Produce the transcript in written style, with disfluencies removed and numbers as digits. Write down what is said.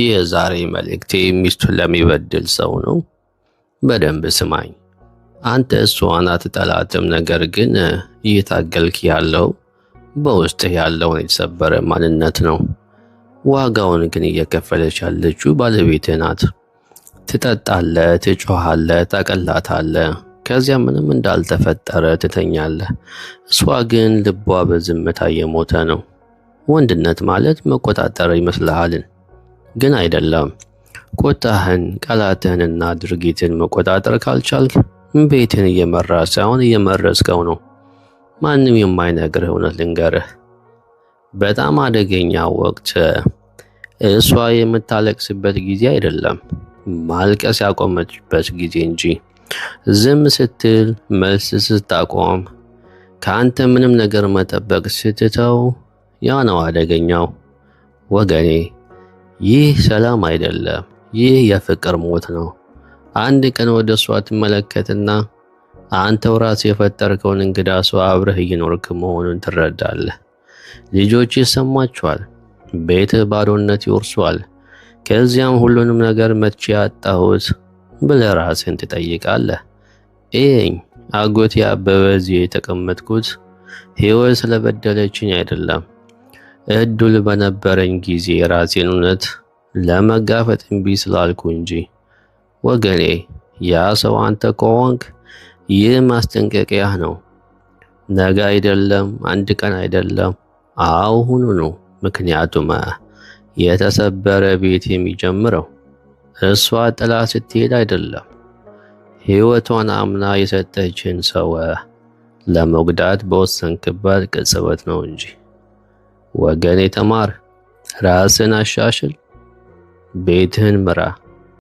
የዛሬ መልእክቴ ሚስቱን ለሚበድል ሰው ነው። በደንብ ስማኝ። አንተ እሷን አትጠላትም፣ ነገር ግን እየታገልክ ያለው በውስጥህ ያለውን የተሰበረ ማንነት ነው። ዋጋውን ግን እየከፈለች ያለችው ባለቤትህ ናት። ትጠጣለህ፣ ትጮኻለህ፣ ታቀላታለህ። ከዚያ ምንም እንዳልተፈጠረ ትተኛለህ። እሷ ግን ልቧ በዝምታ እየሞተ ነው። ወንድነት ማለት መቆጣጠር ይመስልሃል? ግን አይደለም። ቁጣህን፣ ቃላትህንና ድርጊትን መቆጣጠር ካልቻልክ ቤትን እየመራ ሳይሆን እየመረዝከው ነው። ማንም የማይነግርህ እውነት ልንገርህ። በጣም አደገኛ ወቅት እሷ የምታለቅስበት ጊዜ አይደለም፣ ማልቀስ ያቆመችበት ጊዜ እንጂ። ዝም ስትል፣ መልስ ስታቆም፣ ከአንተ ምንም ነገር መጠበቅ ስትተው፣ ያ ነው አደገኛው። ወገኔ፣ ይህ ሰላም አይደለም፣ ይህ የፍቅር ሞት ነው። አንድ ቀን ወደ እሷ ትመለከትና አንተው ራስህ የፈጠርከውን እንግዳ ሰው አብረህ እየኖርክ መሆኑን ትረዳለህ። ልጆች ይሰማቸዋል፣ ቤትህ ባዶነት ይወርሷል። ከዚያም ሁሉንም ነገር መቼ ያጣሁት ብለህ ራስህን ትጠይቃለህ። ይህኝ አጎቴ አበበ እዚህ የተቀመጥኩት ሕይወት ስለበደለችኝ አይደለም፣ እድል በነበረኝ ጊዜ የራሴን እውነት ለመጋፈጥ እምቢ ስላልኩ እንጂ። ወገኔ፣ ያ ሰው አንተ ከሆንክ ይህ ማስጠንቀቂያህ ነው። ነገ አይደለም፣ አንድ ቀን አይደለም፣ አሁኑ ነው። ምክንያቱም የተሰበረ ቤት የሚጀምረው እሷ ጥላ ስትሄድ አይደለም፣ ሕይወቷን አምና የሰጠችን ሰው ለመጉዳት በወሰንክበት ቅጽበት ነው እንጂ። ወገኔ፣ ተማር፣ ራስን አሻሽል፣ ቤትህን ምራ።